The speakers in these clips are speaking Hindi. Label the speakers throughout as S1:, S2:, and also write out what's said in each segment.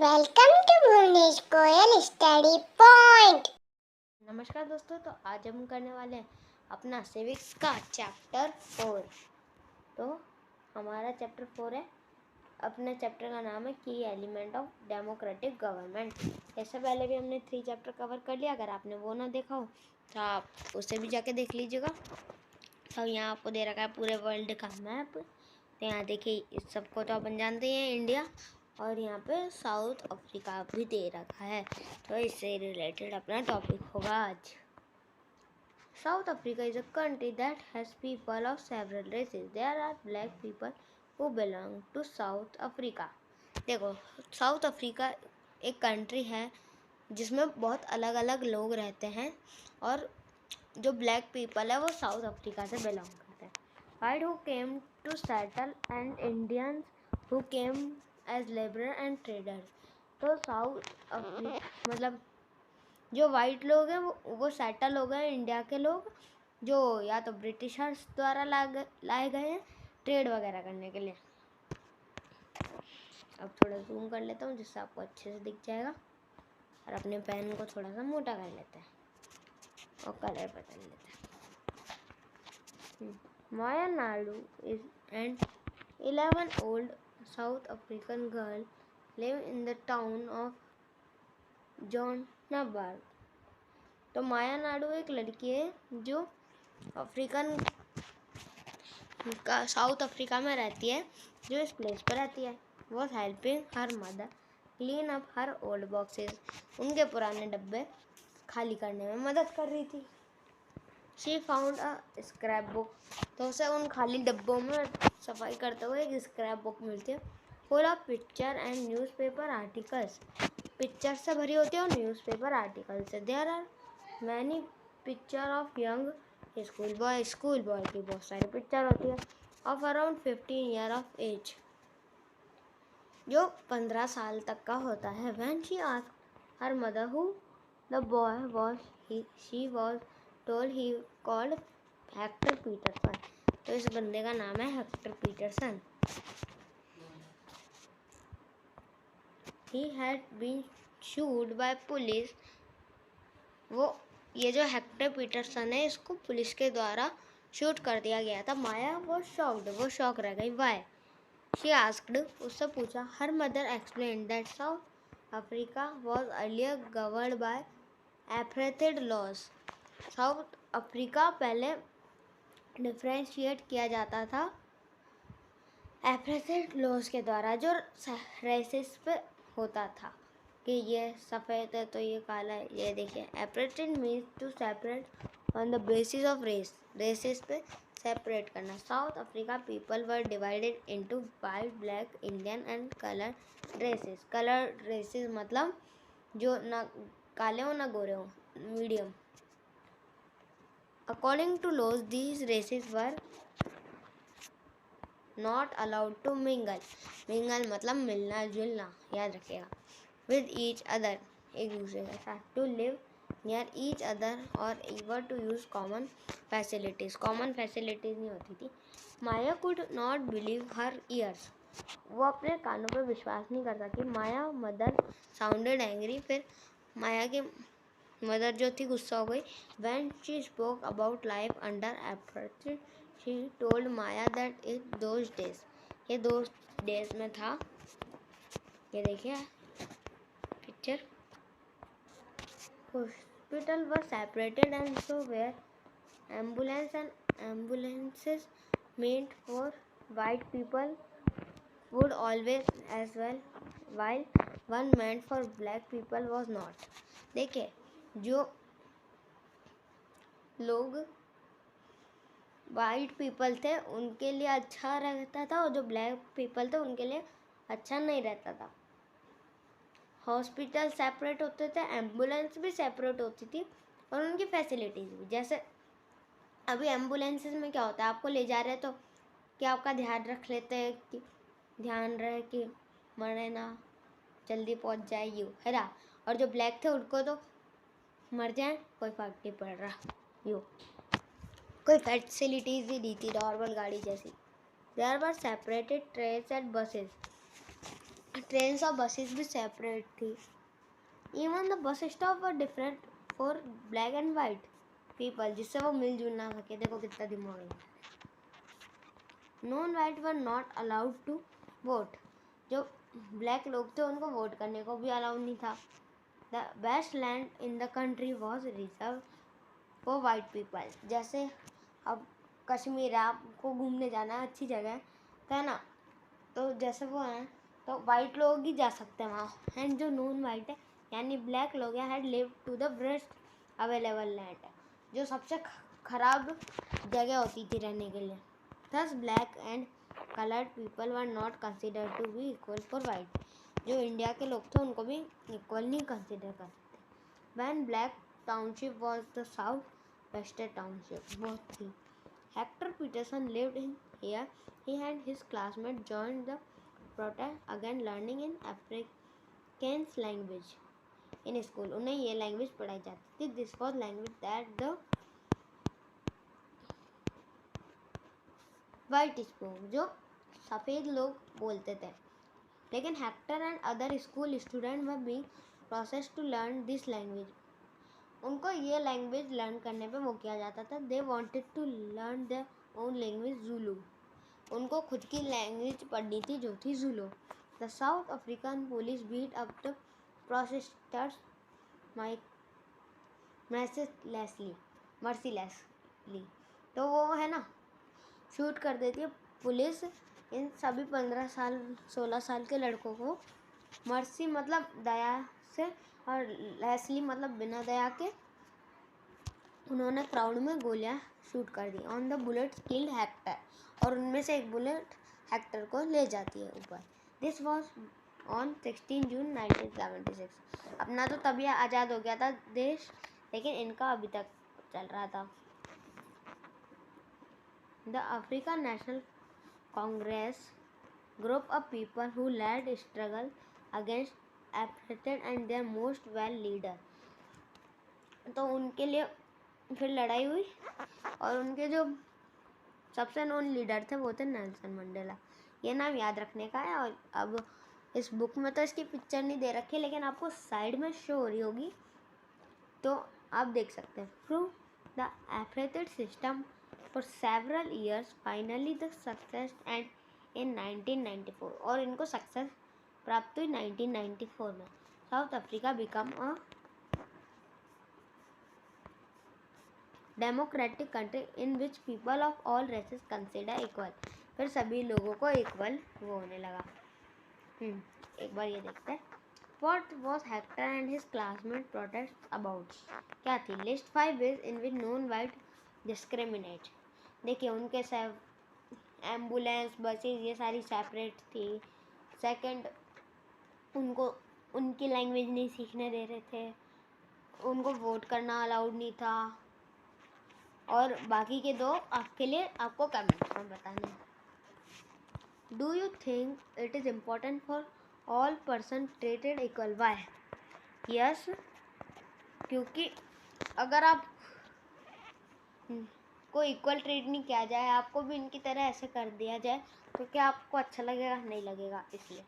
S1: Welcome to Bhuvnesh Goyal study point.
S2: नमस्कार दोस्तों, तो आज हम करने वाले हैं अपना सिविक्स का चैप्टर 4। तो हमारा चैप्टर 4 है, अपने चैप्टर का नाम है की एलिमेंट ऑफ डेमोक्रेटिक गवर्नमेंट। ऐसे पहले भी हमने 3 चैप्टर कवर कर लिया। अगर आपने वो ना देखा हो तो आप उसे भी जाके देख लीजिएगा। तो यहाँ आपको दे रखा है पूरे वर्ल्ड का मैप। तो यहाँ देखिए, इस सबको तो अपन जानते ही हैं, इंडिया, और यहाँ पे साउथ अफ्रीका भी दे रखा है। तो इससे रिलेटेड अपना टॉपिक होगा आज। South Africa is a country that has people of several races. There are black people who belong to South Africa. देखो, साउथ अफ्रीका एक कंट्री है जिसमें बहुत अलग अलग लोग रहते हैं, और जो ब्लैक पीपल है वो साउथ अफ्रीका से बिलोंग करते हैं। White who came to settle and Indians who came as labour and traders. तो साउथ अफ्रीका मतलब जो वाइट लोग हैं वो सेटल हो गए, इंडिया के लोग जो या तो ब्रिटिशर्स द्वारा लाए गए हैं ट्रेड वगैरह करने के लिए। अब थोड़ा जूम कर लेता हूँ जिससे आपको अच्छे से दिख जाएगा, और अपने पेन को थोड़ा सा मोटा कर लेते हैं और कलर बदल लेते हैं। Maya Naidu is an 11-old South African girl live in the town of Johannesburg. तो माया नायडू एक लड़की है जो अफ्रीकन का साउथ अफ्रीका में रहती है, जो इस प्लेस पर रहती है। Was helping her mother clean up her old boxes. उनके पुराने डब्बे खाली करने में मदद कर रही थी। She found a scrap book. तो उसे उन खाली डब्बों में सफाई करते हुए एक स्क्रैप बुक मिलती है, full of picture and newspaper articles. Picture से भरी होती है और न्यूज़पेपर आर्टिकल से। There are many picture of young school boy की बहुत सारी पिक्चर होती है, of around 15 year of age, जो 15 साल तक का होता है। When she asked her mother who the boy was, she was told he called Hector Peterson. तो इस बंदे का नाम है Hector Peterson. He had been shot by police। वो ये जो हेक्टर पीटरसन है, इसको पुलिस के द्वारा शूट कर दिया गया था। माया वो शॉक रह गई। वाई शी आस्क्ड, उससे पूछा। हर mother explain that South Africa was earlier governed by apartheid laws. South Africa पहले डिफ्रेंशिएट किया जाता था एपरेथेड लॉज के द्वारा, जो रेसिस पे होता था कि ये सफ़ेद है तो ये काला है। ये देखिए, apartheid means to separate on the basis of race. Races पे सेपरेट करना। South Africa people were divided into white, black, Indian and colour races. Colour races मतलब जो ना काले हो ना गोरे हो, medium. According to laws these races were not allowed to mingle. Mingle मतलब मिलना जुलना, याद रखिएगा। विद ईच अदर, एक दूसरे के साथ। To live near each other or ever to use common facilities. Common facilities नहीं होती थी। Maya could not believe her ears. वो अपने कानों पर विश्वास नहीं कर सकी। Maya mother sounded angry. फिर माया की मदर जो थी गुस्सा हो गई। When she spoke about life under apartheid, she told Maya that in those days, ये 2 डेज में था। ये देखिए picture. Hospital were separated and so where ambulance and ambulances meant for white people would always as well, while one meant for black people was not। देखिए, जो लोग वाइट पीपल थे उनके लिए अच्छा रहता था, और जो ब्लैक पीपल थे उनके लिए अच्छा नहीं रहता था। हॉस्पिटल सेपरेट होते थे, एम्बुलेंस भी सेपरेट होती थी, और उनकी फैसिलिटीज़ भी। जैसे अभी एम्बुलेंसेस में क्या होता है, आपको ले जा रहे हैं तो क्या आपका ध्यान रख लेते हैं कि ध्यान रहे कि मरे ना, जल्दी पहुंच जाए, यू है ना। और जो ब्लैक थे उनको तो मर जाए कोई फर्क नहीं पड़ रहा, यू कोई फैसिलिटीज़ ही नहीं थी, नॉर्मल गाड़ी जैसी। There were separated trains and buses. Trains और बसेस भी सेपरेट थी। Even the bus stop were different for black and white people, जिससे वो मिलजुल ना सके। देखो कितना दिमाग है। Non white were not allowed to vote, जो ब्लैक लोग थे उनको वोट करने को भी अलाउड नहीं था। The best land in the country was reserve for white people. जैसे अब कश्मीर है, आपको घूमने जाना है, अच्छी जगह है ना, तो जैसे वो हैं तो वाइट लोग ही जा सकते हैं वहाँ। एंड जो नॉन वाइट है यानी ब्लैक लोग हैं, had live to the best available land, जो सबसे खराब जगह होती थी रहने के लिए। Thus black and coloured people were not considered to be equal for white. जो इंडिया के लोग थे उनको भी इक्वल नहीं कंसिडर करते थे। One black township was the south western township बहुत थी। Hector Pieterson lived in here. He and his classmates joined the protest against learning in Afrikaans language in school. उन्हें ये लैंग्वेज पढ़ाई जाती थी। This was language that the white spoke, जो सफ़ेद लोग बोलते थे। लेकिन Hector and other school student were being processed to learn this language. उनको ये लैंग्वेज लर्न करने पे वो किया जाता था। They wanted to learn their own language Zulu. उनको खुद की लैंग्वेज पढ़नी थी जो थी Zulu. The South African police beat up the protesters mercilessly. तो वो है ना, शूट कर देती है पुलिस इन सभी 16 साल के लड़कों को। मर्सी मतलब दया से, और लेसली मतलब बिना दया के। उन्होंने क्राउड में गोलियां शूट कर दी। On the bullet killed Hector, और उनमें से एक बुलेट हेक्टर को ले जाती है ऊपर। दिस वॉज ऑन 16 जून 1976। अपना तो तभी आज़ाद हो गया था देश, लेकिन इनका अभी तक चल रहा था। The African National Congress group of people who led struggle against apartheid and their most well leader. तो उनके लिए फिर लड़ाई हुई, और उनके जो सबसे नोन लीडर थे वो थे नेल्सन मंडेला। ये नाम याद रखने का है। और अब इस बुक में तो इसकी पिक्चर नहीं दे रखी, लेकिन आपको साइड में शो हो रही होगी, तो आप देख सकते हैं। Through the apartheid system for several years, finally the success and in 1994, और इनको सक्सेस प्राप्त हुई 1994 में। South Africa become a democratic country in which people of all races consider equal. फिर सभी लोगों को इक्वल वो होने लगा। एक बार ये देखते हैं। What was Hector and his classmate protest about? क्या थी? List 5 ways in which non-white discriminate. देखिए उनके सब एम्बुलेंस बसेस ये सारी सेपरेट थी। सेकंड, उनको उनकी लैंग्वेज नहीं सीखने दे रहे थे। उनको वोट करना अलाउड नहीं था। और बाकी के दो आपके लिए आपको कमेंट्स में बताने हैं। Do you think it is important for all person treated equal? Why? Yes, क्योंकि अगर आप को इक्वल ट्रीट नहीं किया जाए, आपको भी इनकी तरह ऐसे कर दिया जाए, तो क्या आपको अच्छा लगेगा? नहीं लगेगा। इसलिए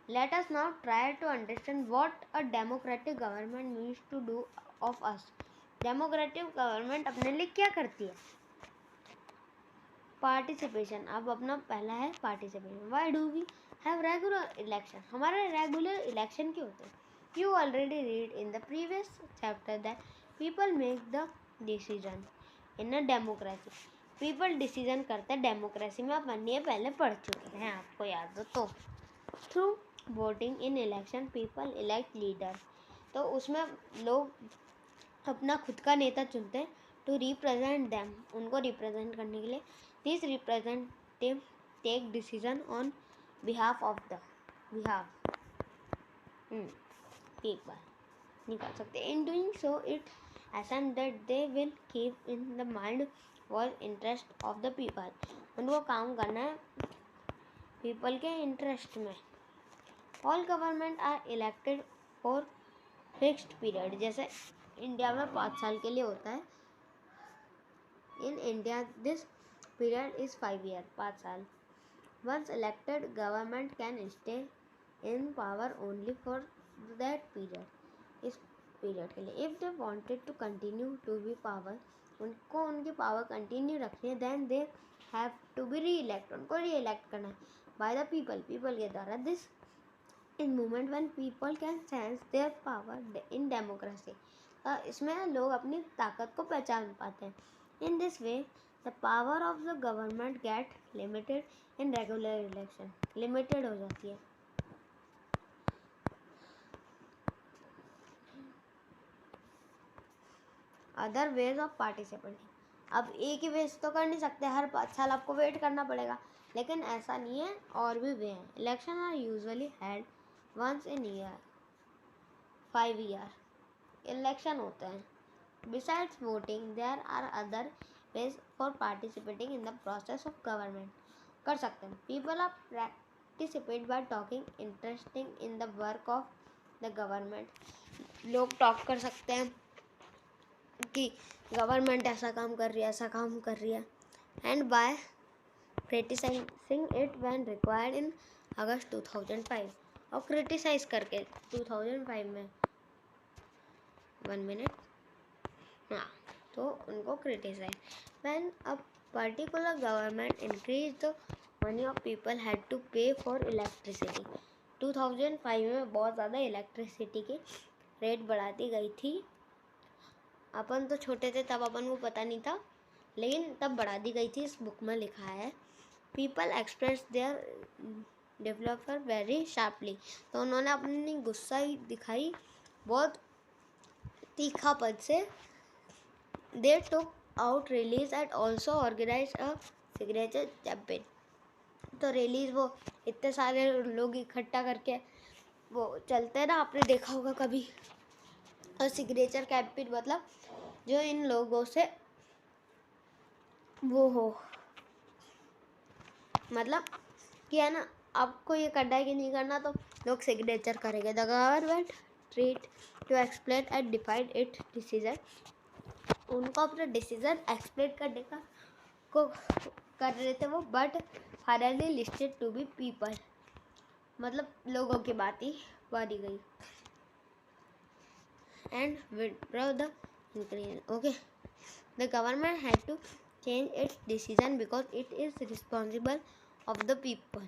S2: let us now try to understand what a democratic government means to do of us. Democratic government अपने लिए क्या करती है? पार्टिसिपेशन। अब अपना पहला है participation. Why do we have regular election? हमारे रेगुलर इलेक्शन क्यों होते हैं? You already read in the previous chapter that people make the decision in a democracy. People decision करते हैं डेमोक्रेसी में। अपन ये पहले पढ़ चुके हैं, आपको याद हो तो। Through voting in election people elect leader. तो उसमें लोग अपना खुद का नेता चुनते हैं। टू रिप्रेजेंट देम, उनको रिप्रेजेंट करने के लिए। This representative take decision on behalf of the behalf. एक बार निकाल सकते। In doing so it assent that they will keep in the mind wall interest of the people. उनको काम करना है पीपल के इंटरेस्ट में। All government are elected for fixed period. जैसे इंडिया में 5 साल के लिए होता है। In India this period is 5 year, 5 साल। Once elected government can stay in power only for that period, इस पीरियड के लिए. If they wanted to continue to be power, उनको उनकी पावर कंटिन्यू रखनी है, then they have to be reelect, उनको री इलेक्ट करना है बाय द पीपल, पीपल के द्वारा. This in moment when people can sense their power in democracy, इसमें लोग अपनी ताकत को पहचान पाते हैं. In this way the power of the government get limited in regular election, limited हो जाती है. अदर वेज ऑफ पार्टिसिपेटिंग, अब एक ही वेज तो कर नहीं सकते, हर 5 साल आपको वेट करना पड़ेगा, लेकिन ऐसा नहीं है, और भी वे हैं. Election are usually held once in year, 5 year election होते हैं. Besides voting there are other ways for participating in the process of government, कर सकते हैं. People are participate by talking interesting in the work of the government, लोग टॉक कर सकते हैं कि गवर्नमेंट ऐसा काम कर रही है, ऐसा काम कर रही है. And by criticising it when required in August 2005, और क्रिटिसाइज करके 2005 में 1 मिनट, हाँ, तो उनको criticise. When a particular government increase the money of people had to pay for electricity, 2005 में बहुत ज़्यादा इलेक्ट्रिसिटी की रेट बढ़ा दी गई थी. अपन तो छोटे थे तब अपन को पता नहीं था, लेकिन तब बढ़ा दी गई थी, इस बुक में लिखा है. People express their developer very sharply, तो उन्होंने अपनी गुस्सा ही दिखाई बहुत तीखा पद से. They took out release and also organise a signature campaign, तो रिलीज वो इतने सारे लोग इकट्ठा करके वो चलते हैं ना, आपने देखा होगा कभी. और सिग्नेचर कैंपेन मतलब जो इन लोगों से वो हो, मतलब कि है ना, आपको ये करना है कि नहीं करना, तो लोग सिग्नेचर करेंगे. The government treat to explain and define it decision, उनको अपना डिसीजन एक्सप्लेन करने का को कर रहे थे वो, but finally listed to be people, मतलब लोगों की बात ही मानी गई. And withdraw the increase, okay. The government had to change its decision because it is responsible of the people,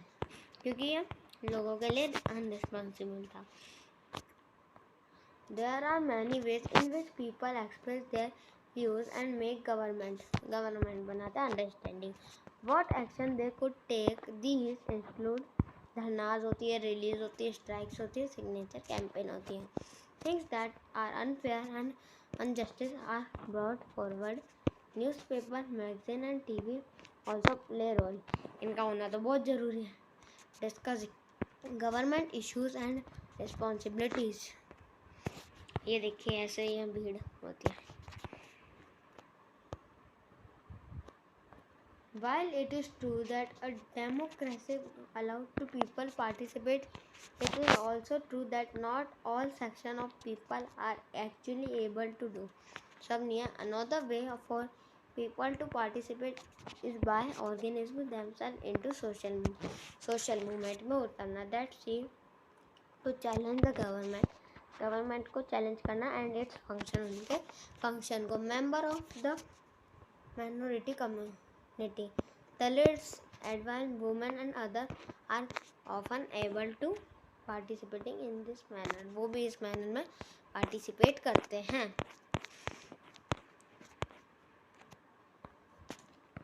S2: क्योंकि ये लोगों के लिए अनरिस्पॉन्सिबल था. There are many ways in which people express their views and make government बनाता है understanding. What action they could take, these include dharnas होती है, रिलीज होती है, स्ट्राइक्स होती है, सिग्नेचर कैंपेन होती है. Things that are unfair and injustice are brought forward. Newspaper, magazine and TV also play role, इनका होना तो बहुत ज़रूरी है. Discuss government issues and responsibilities, ये देखिए ऐसे ही भीड़ होती है. While it is true that a democracy allows to people participate, it is also true that not all section of people are actually able to do. सब नहीं है. Another way for people to participate is by organizing themselves into social movement में उतरना. That seek to challenge the government को challenge करना and its function, उनके function को. Member of the minority community, delegates, advanced women and others are often able to participating in this manner, वो भी इस manner में participate करते हैं.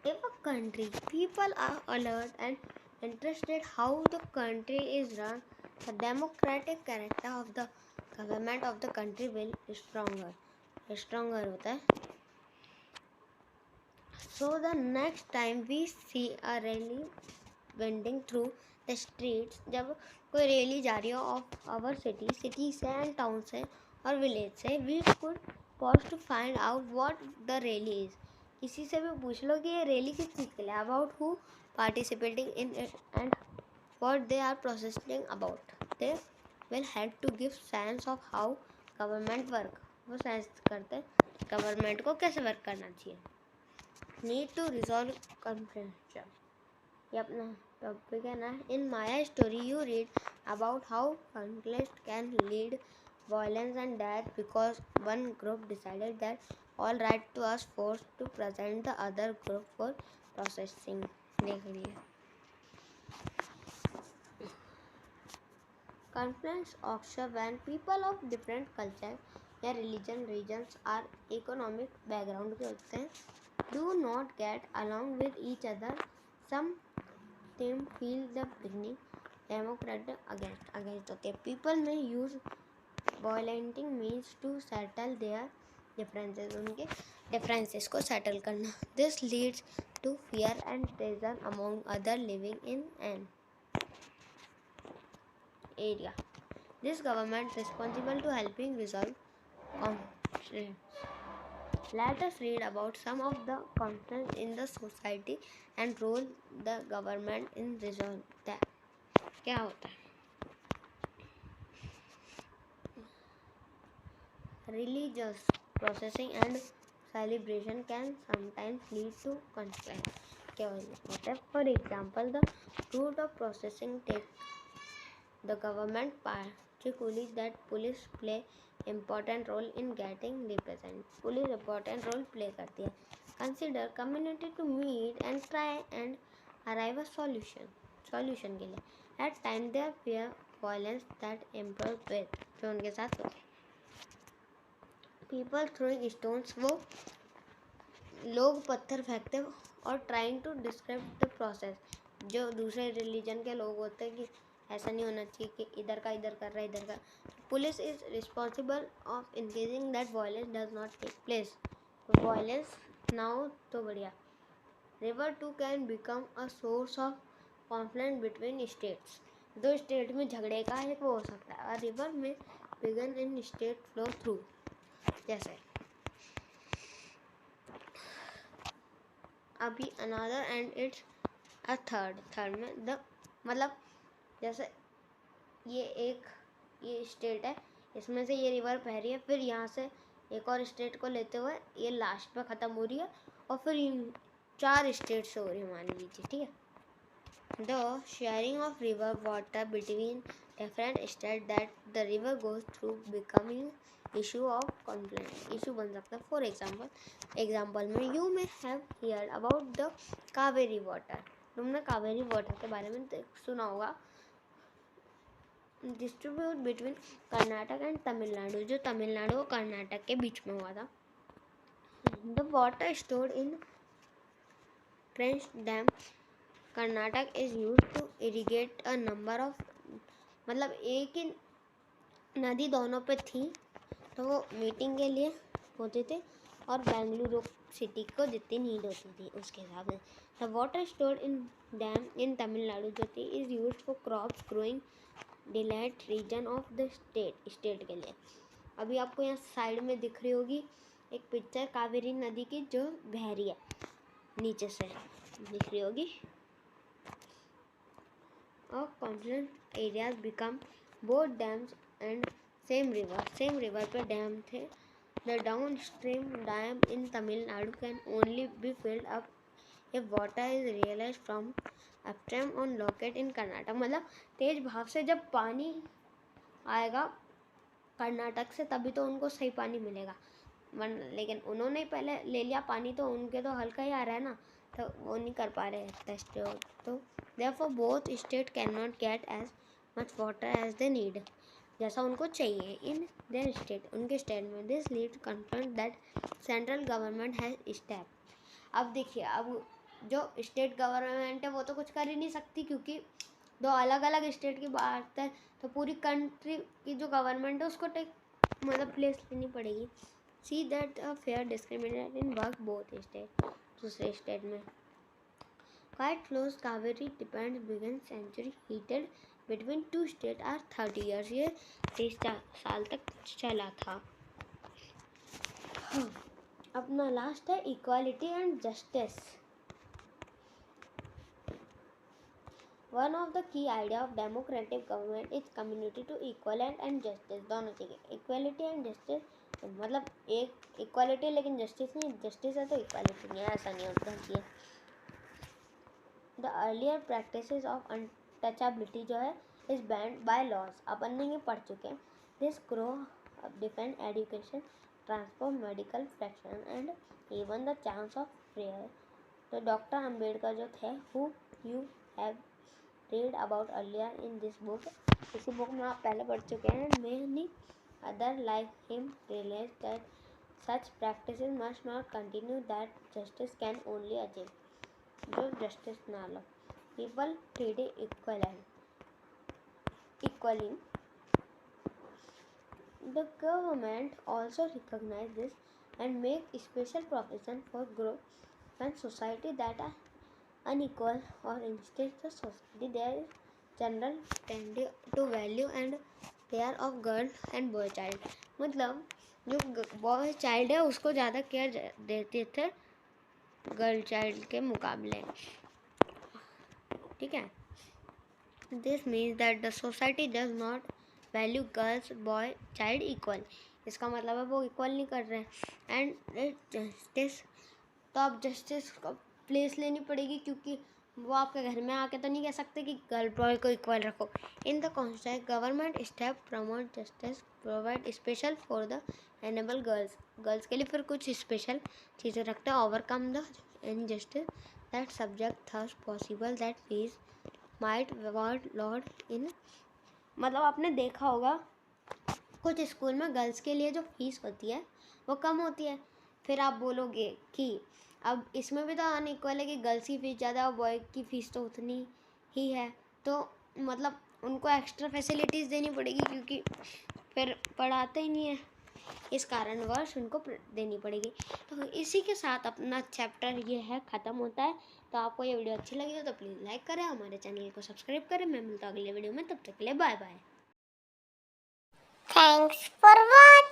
S2: If a country people are alert and interested how the country is run, the democratic character of the government of the country will stronger होता है. So the next time we see a rally wending through the streets, जब कोई रैली जा रही हो of our city से and town से और village से, we could pause to find out what the rally is. किसी से भी पूछ लो कि ये रैली किस चीज़ के लिए, about who participating in it and what they are processing about. They will help to give sense of how government work, वो सेंस करते हैं गवर्नमेंट को कैसे वर्क करना चाहिए. नीड टू रिजॉल्व कन्फ्लिक्ट, ये अपना टॉपिक है ना, in Maya story you read about how conflict can lead violence and death because one group decided that all right to us forced to present the other group for processing. देख लिया. Conflicts occur when people of different culture या religion regions or economic background के होते हैं do not get along with each other. Some team feel the beginning democratic against होते हैं. People may use violating means to settle their differences. उनके differences को settle करना. This leads to fear and terror among other living in an area. This government responsible to helping resolve conflicts. Let us read about some of the conflicts in the society and role the government in resolve them. क्या होता है? Religious processing and celebration can sometimes lead to conflict. क्या होता है? For example, the route of processing take the government particularly that police play important role in getting represent. Police important role play करती है. Consider community to meet and try and arrive a solution के लिए. At time they fear violence that employ with जो उनके साथ होते हैं. People throwing stones, वो लोग पत्थर फेंकते हैं और trying to describe the process. जो दूसरे रिलीजन के लोग होते हैं कि ऐसा नहीं होना चाहिए कि इधर का इधर कर रहा है इधर का. Police is responsible of increasing that violence does not take place. Violence ना हो तो बढ़िया. River too can become a source of conflict between states. दो स्टेट में झगड़े का एक वो हो सकता है. और रिवर में began in state flow through. जैसे अभी another and it's a third में द मतलब जैसे ये स्टेट है, इसमें से ये रिवर बह रही है, फिर यहाँ से एक और स्टेट को लेते हुए ये लास्ट पे ख़त्म हो रही है और फिर इन 4 स्टेट से हो रही है मान लीजिए. ठीक है. The sharing of river water between different state that the river goes through becoming issue of conflict. Issue बन सकता है. फॉर एग्जाम्पल में you may have heard about the Kaveri water. तुमने कावेरी वाटर के बारे में सुना होगा. Distribute between Karnataka and Tamil Nadu. जो तमिलनाडु और कर्नाटक के बीच में हुआ था. The water stored in trench dam Karnataka is use to irrigate a number of. मतलब एक ही नदी दोनों पे थी तो वो मीटिंग के लिए होते थे और बेंगलुरु सिटी को जितनी नीड होती थी उसके हिसाब से. The water stored in dam in Tamil Nadu जो थी is use for crops growing delta region of the state के लिए. अभी आपको यहाँ साइड में दिख रही होगी एक पिक्चर कावेरी नदी की जो बह रही है नीचे से दिख रही होगी. और conflict areas become both dams and same river पे डैम थे. The downstream dam in Tamil Nadu can only be filled up if water is realise from upstream on locate in Karnataka. मतलब तेज भाव से जब पानी आएगा कर्नाटक से तभी तो उनको सही पानी मिलेगा. लेकिन उन्होंने पहले ले लिया पानी तो उनके तो हल्का ही आ रहा है ना, तो वो नहीं कर पा रहे टेस्ट. तो therefore both state cannot get as much water as they need. जैसा उनको चाहिए इन देयर स्टेट उनके स्टेट में. This lead conflict that central government has step. अब देखिए अब जो स्टेट गवर्नमेंट है वो तो कुछ कर ही नहीं सकती क्योंकि दो अलग अलग स्टेट की बात है. तो पूरी कंट्री की जो गवर्नमेंट है उसको मतलब प्लेस लेनी पड़ेगी. See that fair discriminate in work both state. दूसरे स्टेट में Quiet flows Kaveri depends begin century heated between two states are 30 years. ये 30 साल तक चला था. अपना लास्ट है equality and justice. One of the key idea of democratic government is community to equality and justice. दोनों चीज़ें equality and justice. मतलब एक इक्वालिटी लेकिन जस्टिस नहीं. जस्टिस है तो इक्वालिटी नहीं है. ऐसा नहीं होता है. The earlier practices of untouchability जो है इज बैंड बाय लॉज, अपन ने ये पढ़ चुके हैं. This grow defend education, transform medical fraction and even the chance of prayer. तो डॉक्टर अम्बेडकर जो थे, who you have read about earlier in this book, इसी बुक में आप पहले पढ़ चुके हैं. Many other like him realized that such practices must not continue, that justice can only achieve जो justice ना लो. People treated equally. The government also recognize this and make special provision for growth when society that are unequal or instead the society there is general tend to value and care of girl and boy child. मतलब जो बॉय चाइल्ड है उसको ज़्यादा केयर देते थे गर्ल चाइल्ड के मुकाबले. ठीक है. This means that the society does not value girls boy child equal. इसका मतलब है वो इक्वल नहीं कर रहे हैं. एंड जस्टिस, तो अब जस्टिस को प्लेस लेनी पड़ेगी क्योंकि वो आपके घर में आके तो नहीं कह सकते कि गर्ल बॉय को इक्वल रखो. In the constant government step promote justice provide special for the enable girls. Girls के लिए फिर कुछ स्पेशल चीज़ें रखते हैं. Overcome the injustice that subject thus possible that fees might word lord in. मतलब आपने देखा होगा कुछ स्कूल में गर्ल्स के लिए जो फीस होती है वो कम होती है. फिर आप बोलोगे कि अब इसमें भी तो अनइक्वल है कि गर्ल्स की फ़ीस ज़्यादा और बॉय की फ़ीस तो उतनी ही है. तो मतलब उनको एक्स्ट्रा फैसिलिटीज़ देनी पड़ेगी क्योंकि फिर पढ़ाते ही नहीं है, इस कारणवश उनको देनी पड़ेगी. तो इसी के साथ अपना चैप्टर ये है ख़त्म होता है. तो आपको ये वीडियो अच्छी लगी हो तो प्लीज़ लाइक करें, हमारे चैनल को सब्सक्राइब करें. मैं मिलता हूँ अगले वीडियो में, तब तक के लिए bye bye.
S1: Thanks for watching.